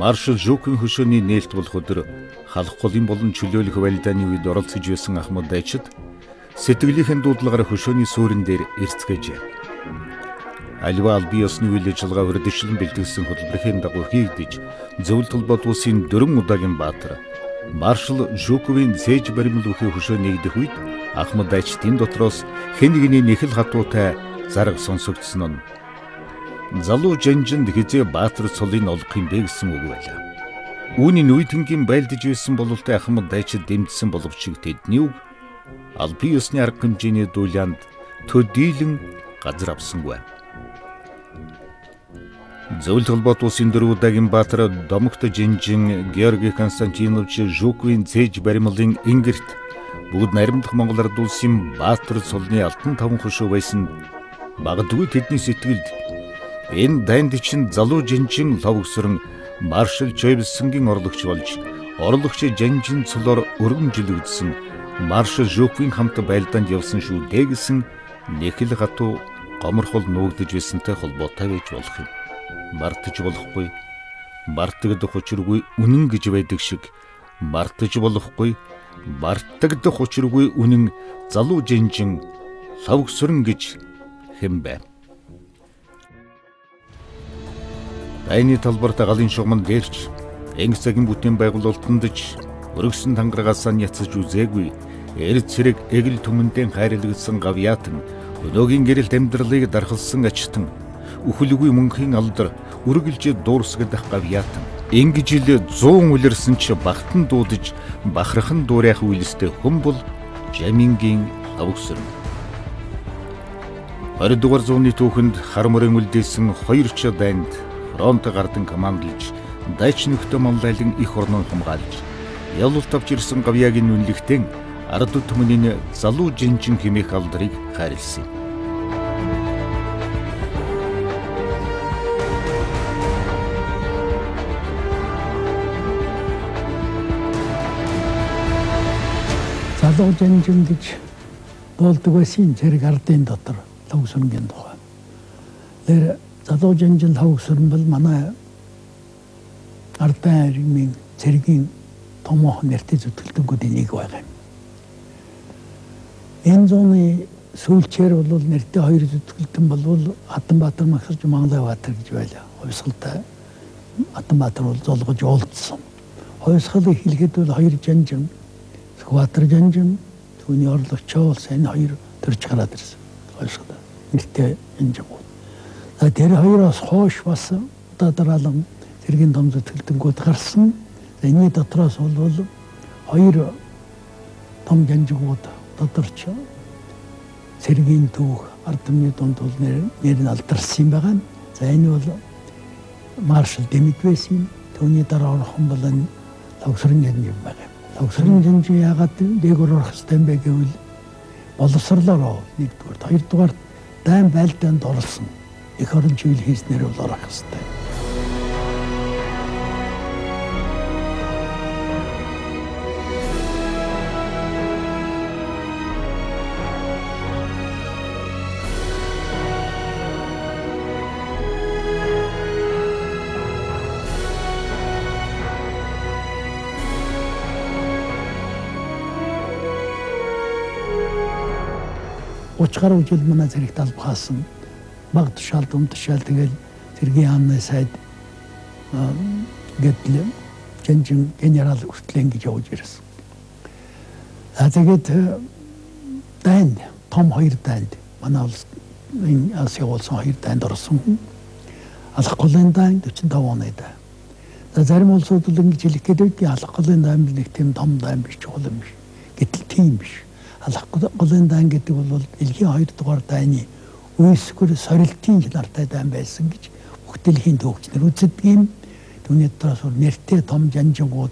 Маршал Жукын хөшөөний нээлт болох өдөр халах голын болон чөлөөлөх валидааны үед оролцож байсан Ахмад дайчид сэтгэлийнхэн дуудлагаар хөшөөний суурин дээр эрцгээжээ. Аливаа албан ёсны үйл ажиллагаа урьдчилан бэлтгэсэн хөтөлбөрийн дагуу хийгдэж зөвлөлт холбоот улсын 4 удаагийн баатар Маршал Жуковын зээж баримлуулахын хөшөө нэгдэх үед Ахмад дайчдын дотроос хэн нэгний нэхэл хатуутай зарга сонсогдсон нь залуу жанжинд хизээ баатар цолыг олох юм бэ гэсэн үг байлаа. Үүний нүйтэнгийн байлдаж байсан бололтой Ахмад дайчид дэмжсэн боловч тэдний үг албан ёсны арга хэмжээний дуулаанд төдийлөн газар авсангүй. Зөвлөлт холбоот улсын 4 удаагийн баатар Домогт Жинжин Георги Константинович Жуковын зээж баримлын ингэрт бүгд наримдах Монгол Ард улсын баатар цолны алтан таван хөшөө байсан багдгүй тэдний сэтгэлд энэ дайнд чинь залуу Жинжин ловгсрон маршал Жойвсонгийн орлогч болж орлогч Жанжин цолоор өргөмжлөгдсөн маршал Жуковын хамт байлдаанд явсан шүү дээ гэсэн нэхэл хатуу гоморхол нуугдж байсантай холбоотой байж болох юм. Мартаж болохгүй, мартагдах учиргүй үнэн гэж байдаг шиг мартаж болохгүй, мартагдах учиргүй үнэн залуу Жинжин ловгсрон гэж хэм бэ. Дайны талбарт галын шугамн дээрч энгс цагийн бүтээн байгуулалтанд ч өргөсөн тангарагаас нь яцаж үзээгүй эрд цэрэг эгэл түмэндээ хайрлагдсан гавьяатан өнөөгийн гэрэлт амьдралыг дархалсан ачтан үхэлгүй мөнхийн алдар үргэлж дуурсгадах гавьяатан ингэж л 100 үлэрсэн ч багтан дуудаж бахархан дуурайх үйлстэй хүн бол Жамингийн ловгсрон. 20 дугаар зууны түүхэнд хар мөрөн үлдээсэн 2 ч дайнд фронт гардан командлж дайч нөхдөд Монголын их орноо хамгаалж явуулт авч ирсэн гавьяагийн үнэлэгтэн ард түмний залуу Жинжин хэмээх алдрыг хайрлсан. Залуу Жинжин гэж болдог байсан зэрэг ардын дотор ловгсронгийн тухай. Тэр залуу Жинжин ловгсрон бол манай ардын иргэн цэргийн томоохон нэртэй зүтгэлтэнгүүдийн нэг байгаа юм. Энэ зууны сүүлчээр бол нэртэй 2 зүтгэлтэн бол Атанбаатар Магсарж Мангалайбаатар гэж байлаа. Хувьсгалтай Атанбаатар бол золгож уулзсан. Хувьсгалыг хэлэхэд бол 2 Жинжин, Сүхбаатар Жинжин, түүний орлогчоо бол энэ 2 төрж гараад ирсэн. Хувьсгал нэртэй Жинжин. Тэр хоёроос хойш бас дараалан цэргийн том зүтгэлтэнгүүд гарсан. Энэний дотроос бол 2 том Жинжингүүд тодорч цэргийн түүх ард түмний дунд бол нэр нь алдарсан байгаа. За энэ бол маршал Дэмид байсан. Түүний дараа орхон бол энэ ловгсрон Жинжин байгаа. Ловгсрон Жинжин яагаад дээгүүр орох ёстой юм бэ гэвэл боловсрлоор нэгдүгээр, хоёрдугаар дайн байлдаанд орсон их орон чиглэл хийснээр бол орох ёстой. Учгаар үжил манай зэрэг талбахаасан баг тушаал дум тушаал тэгэл цэргийн хааны сайд гэдэл Жинжин генерал хүртэл ингэж явж ирсэн. Тэгээд дайнд том 2 дайнд манай улс энэ Асын улсын 2 дайнд орсон. Алах голын дайн 45 оны дайн. Зарим улсууд л ингэж хэлэх гэдэг алах голын дайн нэг тийм том дайн биш чухал юм биш. Гэтэл тийм биш. Алах голын дайн гэдэг бол дэлхийн 2 дугаар дайны үйсгэр сорилтын нартай дайн байсан гэж бүхтэлхийн төвчнөр үздэг юм. Түүний дотроос нэртэй том Жинжингууд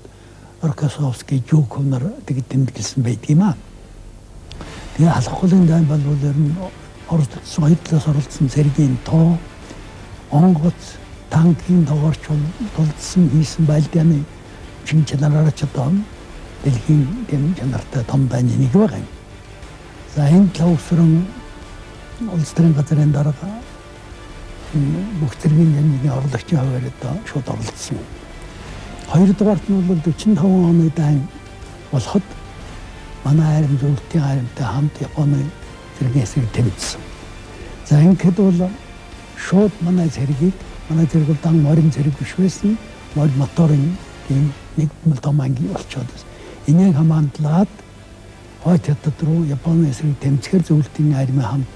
Рокоссовский, Жуков нар тэгээд тэмдэглэсэн байдаг юм аа. Тэгээ алах голын дайн бол ер нь оролцсон хоёулаас оролцсон цэргийн тоо онгоц танкийн тоогоорч тулдсан хийсэн байлдааны чин чанараар ч одоо дэлхийн дэм чанартай том дайны нэг байгаа юм. За энэ ловгсрон улс төрийн газрын дарга бүх цэргийн Жинжиний орлогчийн хуваарьд шууд оролцсон. Хоёрдугаарт нь бол 45 оны дайн болоход манай арим зөвлөлтийн аримтай хамт Японы зэргийн эсрэг тэмцсэн. За ингээд бол шууд манай зэргийг манай зэрэг бол дан морин зэрэг биш байсан. Морин моторын тийм нэг том анги болчиход байсан. Энийг хамаандлаад хойд хятад руу Японы эсрэг тэмцэхэр зөвлөлтийн аримын хамт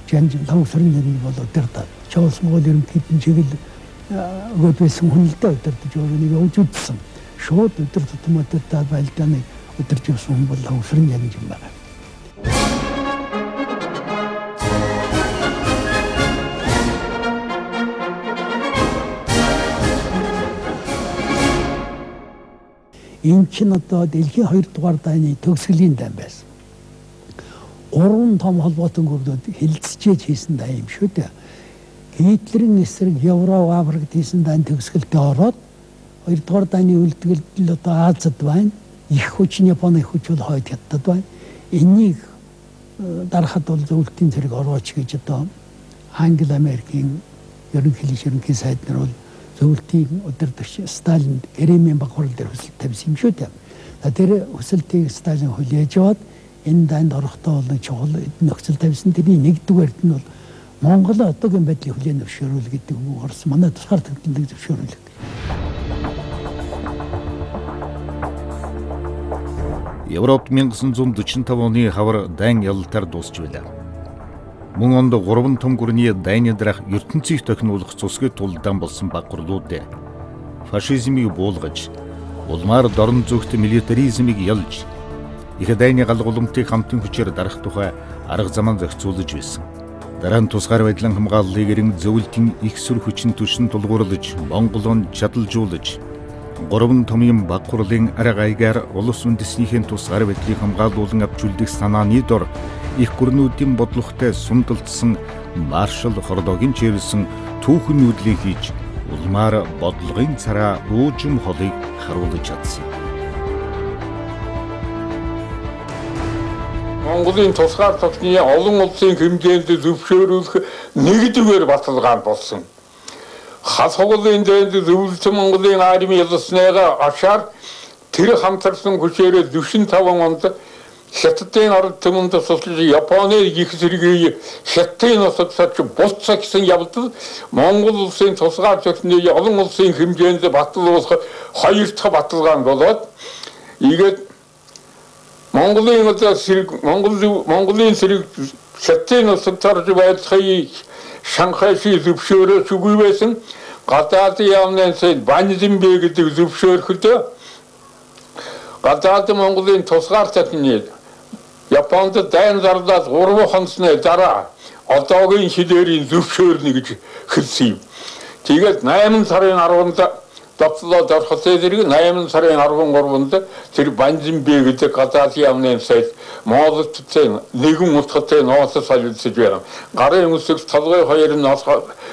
жанжин тавсрын нэг бол өдөртөө Чоос Монгол ерөнхийдэн чиглэл өгөөд байсан хүн л дээ өдөртөж өөрөнийг явж үзсэн. Шууд өдөр тутмын байлдааны өдөрж явсан хүн бол тавсрын яг юм байна. Энэ чинь одоо дэлхийн 2 дугаар дайны төгсгөлийн дан байсан. 3 том холбоотон гүрдүүд хилцэж хийсэн дай юм шүү дээ. Гитлерийн эсрэг Евро Африкт хийсэн дан төгсгөлтөд ороод 2 дугаар дайны үлдгэлд одоо Азад байна. Их хүч нь Японы хүч бол хойд хятад байна. Энийг дарахад бол зөвлөлтийн зэрэг орооч гэж одоо Англи Америкийн ерөнхий сайд нар бол зөвлөлтийн өдөртөгч Сталин Гремийн баг хурал дээр хүсэлт тавьсан юм шүү дээ. Тэр хүсэлтийг Сталин хүлээж аваад энэ дайнд орохдоо бол чухал нөхцөл тавьсан. Тэрний нэгдүгээрт нь бол Монгол одоогийн байдлыг хүлээн зөвшөөрүүл гэдэг үг орсон. Манай тусгаар төвлөлийг зөвшөөрүүл. Европт 1945 оны хавар дайн ялалтаар дуусч байлаа. Мөн онд 3 том гүрний дайны дараах ертөнцийг тохинуулах цусгыг тулдаан болсон баг гурлууд фашизмыг буулгаж, улмаар дорн зүгт милитаризмыг ялж, их дайны галгууламжийг хамтын хүчээр дарах тухай арга замаа зохицуулж байсан. Дараа нь тусгаар байдлын хамгааллыг эрен зөвлөлтийн их сүр хүчин түвшин тулгуурлаж, Монголон чадалжуулж, 3 томын баг хурлын арга аягаар улс үндэснийхээ тусгаар байдлыг хамгаалуулан авч үлдэх санааны дор их гүрнүүдийн бодлоготой сумдалдсан маршал хордогийн чирлсэн түүхэн нүүдлийг хийж улмаар бодлогын цараа уужим холыг харуулж чадсан. Монголын тусгаар тогтны олон улсын хэмжээнд зөвшөөрөх нэгдүгээр баталгаан болсон. Хас хугуулын дэнд зөвлөсөн Монголын армийн ялсныгаа ашаар тэр хамтарсан хүчээр 45 онд Хятадын ард түмэнд тусалж Японы их зэргийг Хятадын нутагт буцах гэсэн явдал Монгол улсын тусгаар тогтны олон улсын хэмжээнд батлуулах хоёр дахь баталгаан болоод ийгээд Монголын зэрэг Хятадын нутагт байдлыг Шанхайши зөвшөөрөөж үгүй байсан. Гадаадын яамны сайд Банзимбэ гэдэг зөвшөөрөхөд гадаад Монголын тусгаар тогтны Японд дайн зарлаад 3 хоносны дараа одоогийн шидэрийн зөвшөөрнө гэж хэлсэн юм. Тэгээд 8 сарын 10-нд дотлоод орох зэрэг 8 сарын 13-нд тэр Банзимбэ гэдэг гадаадын яамны сайд Монголд нэгэн утгатай ноосоо солилцож байна. Гарын үсэг толгой хоёр нь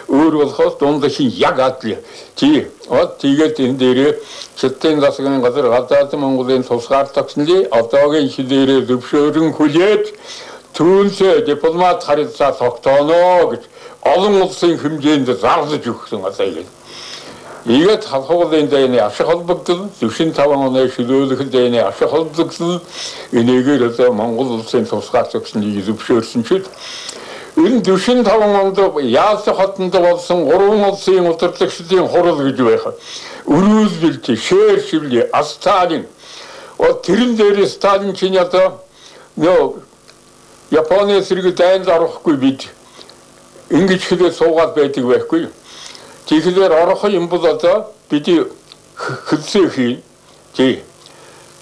өөр болохоос дундхийн яг адил. Тэгээд энэ дээрээ Хятадын засгийн газар гадаад Монголын тусгаар тогтнолыг одоогийн шидэрээр зөвшөөрөн хүлээж түүнсээ дипломат харилцаа тогтооно гэж олон улсын хэмжээнд зарлаж өгсөн асаа. Ийгээд халхуулын дэйний ашиг холбогдол 45 оны шилүүлэх дэйний ашиг холбогдол энэгээр одоо Монгол улсын тусгаар тогтнолыг зөвшөөрсөн ч энэ 45 онд Яалс хотонд болсон 3 улсын удирдлагчдын хурал гэж байх. Рузвельт, Черчилль, Сталин. Тэрэн дээр Сталин чинь одоо Японы зэрэг дайнд орохгүй бид ингэж хэлээ суугаад байдаг байхгүй. Тэгэхээр орох юм бол одоо бид хэлсэн хийн.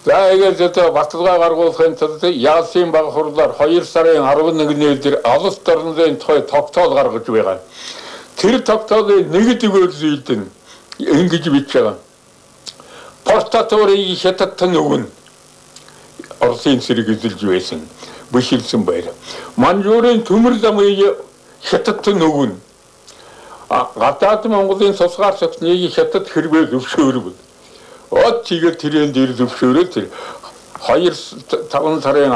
За ингээд одоо баталгаа гаргуулахын тулд Яалсын баг хурлаар 2 сарын 11-ний дээр алс дорнын тухай тогтоол гаргаж байгаа. Тэр тогтоолыг нэгдүгээр зүйлд нь ингэж бичиж байгаа. Портаторыг Хятадд нөгөн Оросын зэрэг эзэлж байсан. Бишилсэн байр. Манжуурын төмөр замыг Хятадд нөгөн гадаад Монголын тусгаар тогтныг Хятад хэрвээ зөвшөөрвөл тэгээд тэрэн дээр зөвшөөрөө тэр 5 сарын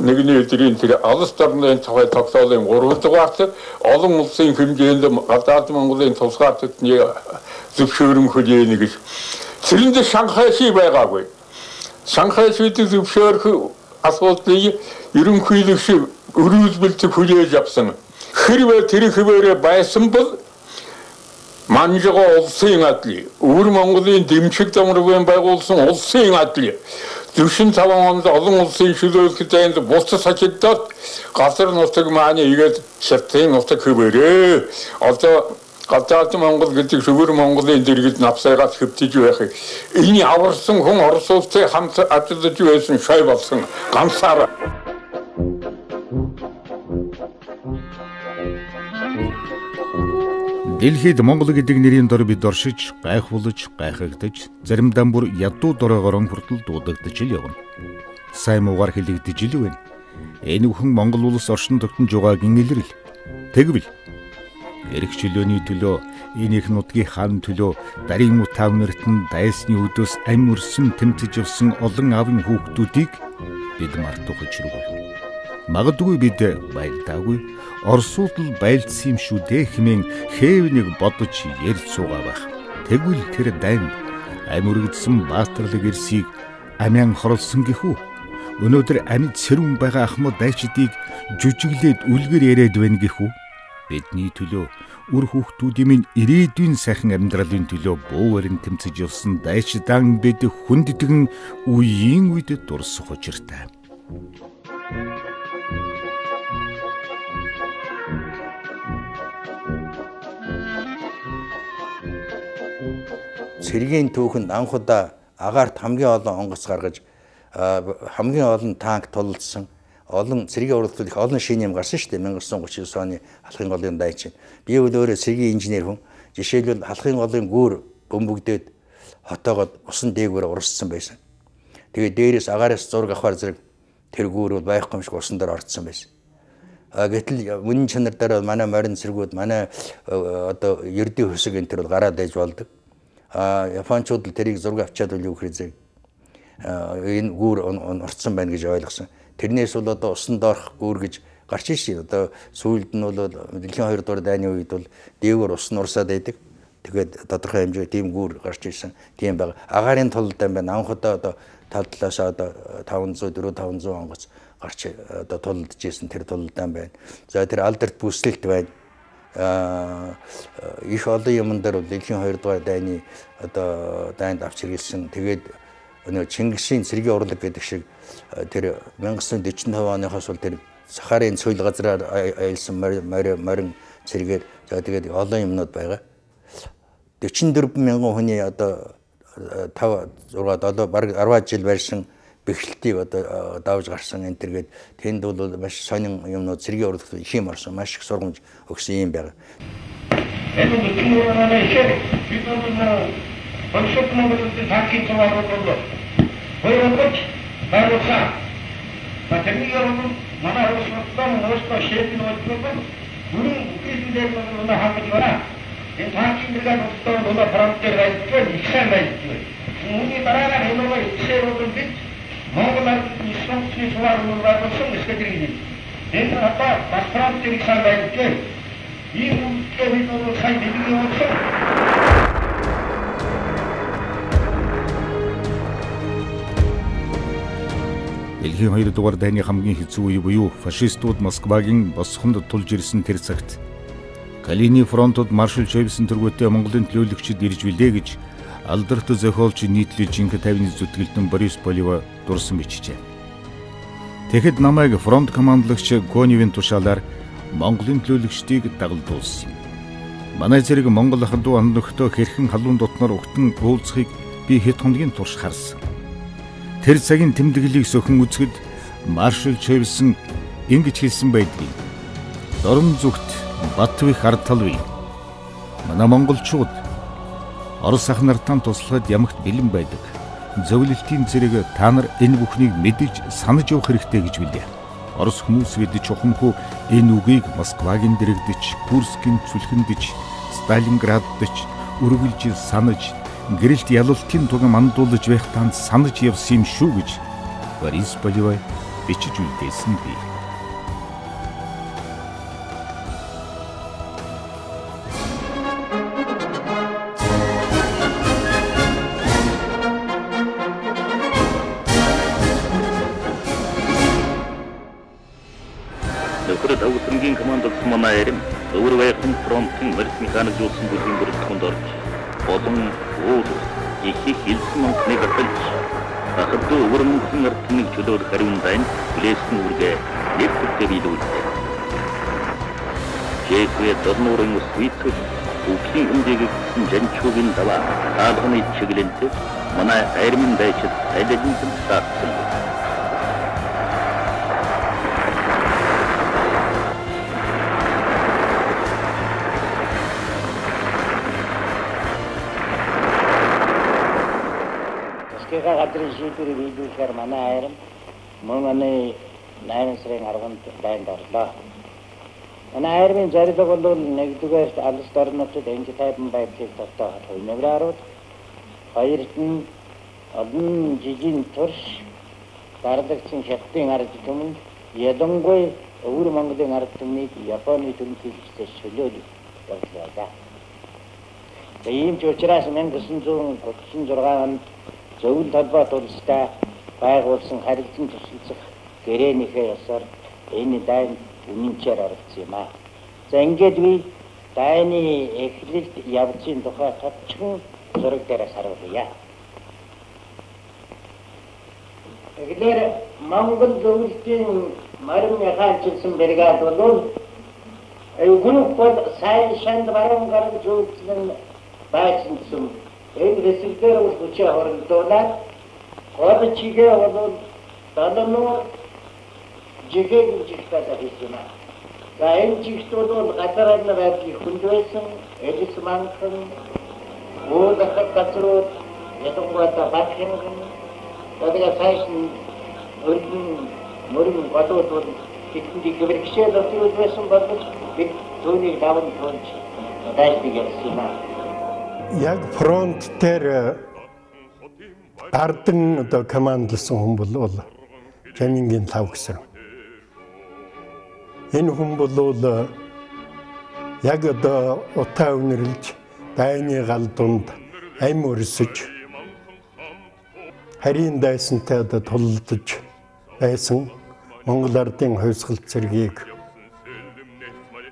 11-ний өдрийн тэр алс дорны тухай тогтоолын 3 дугаарт олон улсын хэмжээнд гадаад Монголын тусгаар тогтныг зөвшөөрөн хүлээнэ гэж Тэрэнд Шанхайши байгаагүй. Шанхайшид зөвшөөрөх асуудлыг ерөнхийлөгч Рузвельт хүлээж авсан. Хэрвээ тэр хിവэрэ байсан бол манжгаа улсын адил, өвөр Монголын дэмжих дамрын байгуулсан улсын адил 45 онд олон улсын шилжүүлэлтэнд буцаж хачигдаад газар нутаг маань игээд шатын нутаг хിവэрэ. Одоо гадаад Монгол гэдэг өвөр Монголын дэргэд навсайгаад хэвтэж байх. Энэ аварсан хүн Орос улстай хамт ажиллаж байсан шай болсон ганцаараа. Дэлхийд Монгол гэдэг нэрийн дор бид оршиж, гайхуулж, гайхагдаж, заримдаа бүр ядуу доройгоор хүртэл дуудагдаж л явна. Сайн муугаар хэлэгдэж л байна. Энэ бүхэн Монгол улс оршин тогтнож байгаагийн илрэл. Тэгвэл эрх чөлөөний төлөө, энэ их нутгийн хаан төлөө дарийн утаав нартан дайсны өдөөс ам өрсөн тэмцэж явсан олон аавын хүүхдүүдийг бид мартах учиргүй. Магадгүй бид байлдаагүй, Оросууд л байлдсан юм шүү дээ хэмээн хээв нэг бодож ярьж суугаа байх. Тэгвэл тэр дайнд ам өргөдсөн баатарлаг ирсийг амян хорлсон гэхүү. Өнөөдөр амьд сэрүүн байгаа ахмад дайчдыг жүжиглээд үлгэр яриад байна гэхүү. Бидний төлөө, үр хүүхдүүдийн минь ирээдүйн сайхан амьдралын төлөө бууварын тэмцэж явсан дайчдаан бид хүндэтгэн үеийн үед дурсах учиртай. Цэргийн түүхэнд анх удаа агаарт хамгийн олон онгоц гаргаж хамгийн олон танк тулалдсан олон цэргийн уралдууд их олон шин юм гарсан шүү дээ 1939 оны халахын голын дайчин. Би өөрөө цэргийн инженер хүн. Жишээлбэл халахын голын гүүр бөмбөгдөөд хотоогоод усан дээгүүрээ урсцсан байсан. Тэгээд дээрээс агаараас зураг авахар зэрэг тэр гүүр бол байхгүй юм шиг усан дээр орцсон байсан. Гэтэл үнэн чанар дээр манай морин цэргүүд манай одоо ердийн хөсөг энэ төр бол гараад ээж болдог. Япончууд л тэрийг зураг авчаад үл юу гэхээр энэ гүүр орцсон байна гэж ойлгосон. Тэрнээс бол одоо усан доорх гүүр гэж гарч ирсэн. Одоо сүүлд нь бол дэлхийн 2 дугаар дайны үед бол дээгүүр усан урсаад байдаг. Тэгээд тодорхой хэмжээ тийм гүүр гарч ирсэн. Тийм байгаа. Агаарын тулалдан байна. Анх удаа одоо тал талаас одоо 500 онгоц гарч одоо тулалдж ирсэн тэр тулалдан байна. За тэр алдарт бүслэлт байна. Их олон юмн дээр бол дэлхийн 2 дугаар дайны одоо дайнд авч хэрэгэлсэн. Тэгээд өнөө Чингисийн цэргийн урлаг гэдэг шиг тэр 1945 оныхоос бол тэр Сахарын цөөл газраар аялсан морин цэргээр за тэгээд олон юмнууд байгаа. 44 мянган хүний одоо 5 6 7 бараг 10 жил барьсан бэхлэлтийг одоо давж гарсан энэ төргээд тэнд бол маш сонин юмнууд цэргийн урлагт их юм орсон маш их сургамж өгсөн юм байна. Энэ бүхэн манай ихэ бид нар большой многолюдный танки товаров было. Воевать баруха. Батарейрон манай Русматтан өөрсдөө шийднүүд бол бүрэн үкээдээр манай хамт байна. Энэ танки бригад өөрсдөө манай фронтээр байж их сайн байж. Үүний дараа хэмээн ихээрүүд бид Монгол ардын исламчны товарууд байгуулсан эсгэдэрийг. Энэ одоо бас фронтээр сайн байж. Ийм үкээдүүд сайн дэлгэрүүлсэн. Дэлхийн 2 дугаар дайны хамгийн хэцүү үе буюу фашистууд Москвагийн босхонд тулж ирсэн тэр цагт Калини фронтод маршал Чойвсын тэргүүтээ Монголын төлөөлөгчид ирж билээ гэж алдарт зохиолч нийтлэл жинхэнэ тайвны зүтгэлтэн Борис Полева дурсан бичжээ. Тэгэхэд намайг фронт командлагч Коневын тушаалаар Монголын төлөөлөгчдийг дагалдуулсан юм. Манай зэрэг Монгол ахадуу андөгтөө хэрхэн халуун дотноор угтан уулзахыг би хэд хоногийн турш харсан. Тэр цагийн тэмдэглэлийг сөхөн үзэхэд маршал Чойвсын ингэж хэлсэн байдгийг. Дорн зүгт Батвих ард талвыг. Манай монголчууд Орос ах нартаа туслахад ямагт бэлэн байдаг. Зөвлөлтийн зэрэг та нар энэ бүхнийг мэдэж санаж явах хэрэгтэй гэж билээ. Орос хүмүүс гэдэг чухамхүү энэ үгийг Москвагийн дэрэгдэж, Курскийн цүлхэндэж, Сталинграддаж үргэлж санаж гэрэлт ялалтын туг мандуулж байх танд санаж явсан юм шүү гэж Борис Полева бичиж үлдээсэн бий. манай Арим өвөр байхын фронтын морьт механикжуулсан бүлгийн бүрэлдэхүүнд орж болон уур их хилсэн мөнгөний баталж ахад өвөр мөнгөний ардны чөлөөлөх хариун байна хүлээсэн үргээ нэвтрүүлээ биелүүлдэг. Жэхвэ дөрнөрийн үсвитүүд өвлийн хэмжээгсэн жанчуугийн даваа хаалганы чиглэлтэй манай Аримын дайчид алидэн таасан. Гадрын шийдвэрийг биелүүлэхээр манай Арим мөн оны 8 сарын 10-нд байнд орлоо. Манай Аримын зорилго бол нэгдүгээр алс орнуудад энж тайван байдлыг тогтооход хувь хоёрт нь олон жижиг турш дардагчийн хятадын ард түмэнд ялангуяа өвөр Монголын ард түмнийг Японы төлөвлөлтөд чөлөөлөх явуулаа. Ийм ч учраас 1936 онд зөвлөлт холбоот улстай байгуулсан харилцан тусалцах гэрээнийхээ ёсоор энэ дайн үнэнчээр оролцсон юм аа. За ингээд би дайны эхлэлд явцын тухай товчхон зураг дээрээс харуулъя. Эгэлэр Монгол зөвлөлтийн морин механикчилсан бригад бол гүнүх бол сайн шанд баруун гараг зөвлөлтийн байцсан энэ ресурсээр үсчээ хоригдуулаад гол чигээ бол далнуур жигээ жигтаа хийсэн. За энэ жигт бол гадаадны байдлыг хүндвэсэн элис манхан уудахад гацрууд ятангуйта бахин одоо сайшин өргөн мөрөн гадууд бол тэтгэдэг гэрчээ дотоодсэн боловч бид түүнийг даван туулж дайсыг ярьсан. Яг фронт дээр ардан одоо командлсан хүн бол Жанингийн лав гэсэн. Энэ хүн бол яг одоо утаа үнэрлж дайны гал дунд ам өрсөж харийн дайсантай одоо тулдж байсан Монгол ардын хувьсгалт цэргийг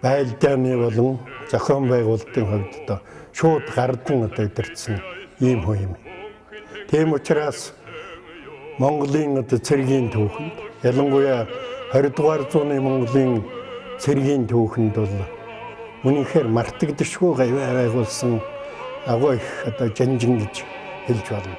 байлдааны болон зохион байгуулалтын хувьд одоо шууд гардан одоо өдөрцсөн ийм хүн юм. Тийм учраас Монголын одоо цэргийн түүхэнд ялангуяа 20 дугаар зууны Монголын цэргийн түүхэнд бол үнэнхээр мартагдашгүй байгуулсан агуу их одоо жанжин гэж хэлж байна.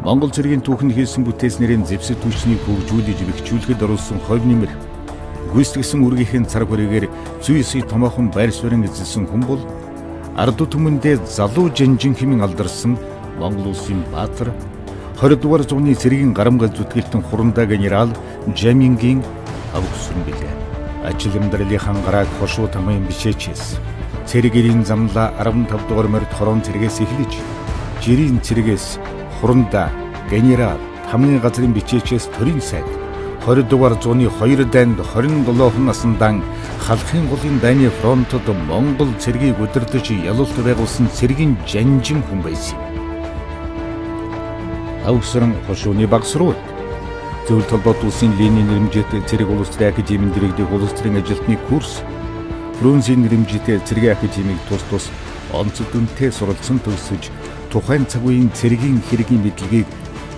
Монгол цэргийн түүхэнд хийсэн бүтээснэрийн зэвсэг түвшнийг хөгжүүлж бэхжүүлэхэд оруулсан ховь нэмэр гүйцэтгсэн үргийнхээ цар хүрэгээр зүй эсий томоохон байр суурин эзэлсэн хүн бол ард түмэндээ залуу жанжин хэмээн алдарсан Монгол улсын баатар 20 дугаар зууны цэргийн гарамгал зүтгэлтэн хурандаа генерал Жамингийн авгсрын билээ. Ажил амьдралынхаа гарааг хошуу тамын бичээчээс цэргийн замлаа 15 дугаар морьт хорон цэргээс эхлэж жирийн цэргээс хурандаа генерал тамны газрын бичээчээс төрийн сайд 20 дугаар зууны 2 дайнд 27 насндаа халахын голын дайны фронтод Монгол цэргийг удирдах ялуулт байгуулсан цэргийн жанжин хүн байсан юм. Авгсрын хошууны багсрууд зөвлөлт холбоот улсын Ленин нэрмжтэй цэрэг улс төрийн академийн дэргэдэг улс төрийн ажилтны курс Фрунзен нэрмжтэй цэргийн академиг тус онцлог дүнтэй суралцсан төгсөж тухайн цаг үеийн цэргийн хэргийн мэдлэгийг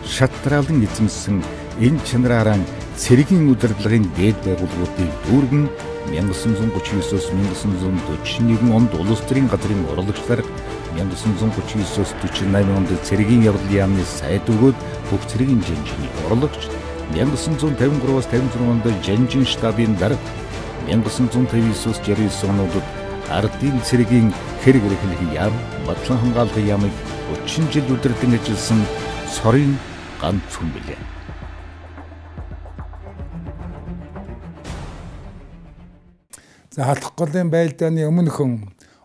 шатраалан эзэмсэн энэ чанараараа цэргийн удирдлагын дээд байгууллагуудыг дүүргэн 1939-с 1941 онд улс төрийн газрын урлагчлаар 1939-с 48 онд цэргийн явдлын яамны сайд өгөөд бүх цэргийн жанжины урлагч 1953-аас 56 онд жанжин штабын дарга 1959-с 69 онуудад ардын цэргийн хэрэг эрхлэх яам батлан хамгаалалтын яамыг 30 жил удирдан ажилласан сорын ганц хүн билээ. За халах голын байлдааны өмнөхөн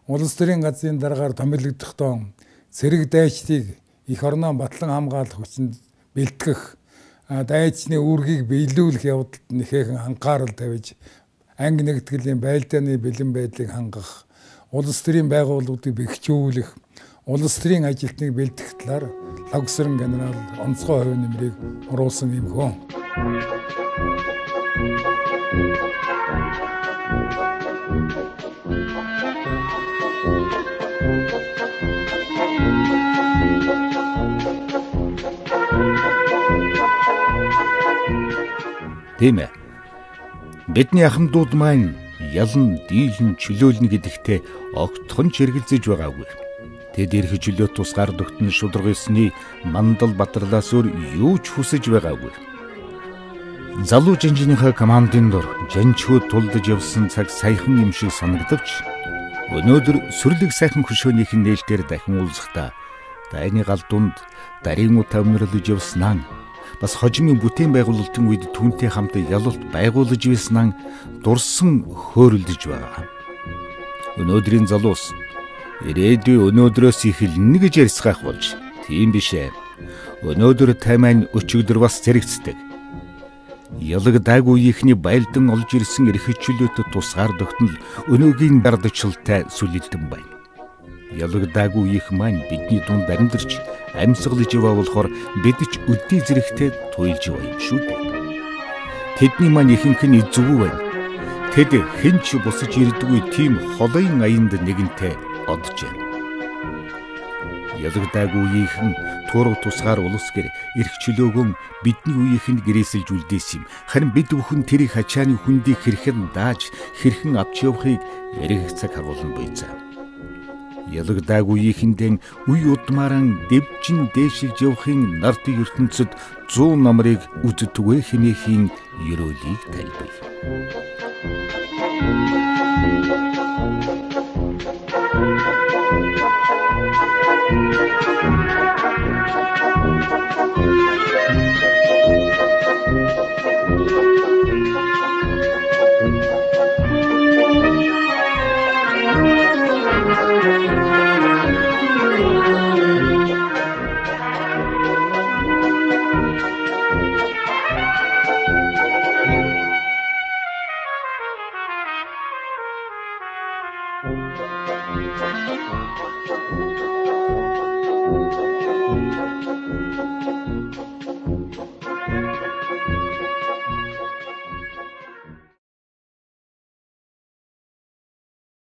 улс төрийн газрын дараагаар томилогдохдоо цэрэг дайчдыг эх орноо батлан хамгаалах хүчинд бэлтгэх дайчны үүргийг биелүүлэх явдалд нэхэхэн анхаарал тавьж анги нэгтгэлийн байлдааны бэлэн байдлыг хангах, улс төрийн байгууллагуудыг бэхжүүлэх, улс төрийн ажилтныг бэлдэх талаар Лавгсаран генерал онцгой хувь нэмрийг оруулсан юм хүн. Тийм ээ. Бидний ахмадууд маань ялан, дийлэн, чөлөөлнө гэдэгтээ огтхон чиргэлзэж байгаагүй. Тэд ирэх чөлөө тусгаар догтон шударгасны Мандал Батралаас өөр юу ч хүсэж байгаагүй. Залуу жанжныхаа командын дор жанчхүүд тулдаж явсан цаг саяхан юм шиг санагдавч өнөөдөр сүрлэг сайхан хөшөөнийхэн нээлтээр дахин уулзахдаа дайны гал дунд дарийн утаа өнөрлөж явснаа бас хожимын бүтээн байгуулалтын үед түүнтэй хамт ялалт байгуулж байсан дурсан хөөрөлдөж байгаа. Өнөөдрийн залуус ирээдүй өнөөдрөөс эхэлнэ гэж ярьцгаах болж тийм биш ээ. Өнөөдөр таймайн өчигдөр бас зэрэгцдэг. Ялаг даагүйхний байлдан олж ирсэн эрх чөлөөт тусгаар тогтнол өнөөгийн дардчилтай сүлэлдэн байна. Ялаг даагүйх маань бидний дунд амьдарч амьсгалж яваа болохоор бид ч өдний зэрэгтэй туйлж яваа юм шүү дээ. Тэдний маань ихэнх нь эзгүй байна. Тэд хэн ч босож ирдэггүй тийм холын аянд нэгэнтэй одж байна. Ялаг даагүйхэн турга тусгаар улс гэр эрх чөлөөгөн бидний үеийнхэнд гэрээсэлж үлдээсэн юм. Харин бид бүхэн тэрийг хачааны хүндийг хэрхэн дааж хэрхэн авч явахыг ярих цаг харуулна буйцаа. Ялаг даагүйхэндээ үе удмааран дэвжин дээшилж явахын нартын ертөнцид 100 намрыг үздэгвэ хэмээхийн ёроолыг тайлбая.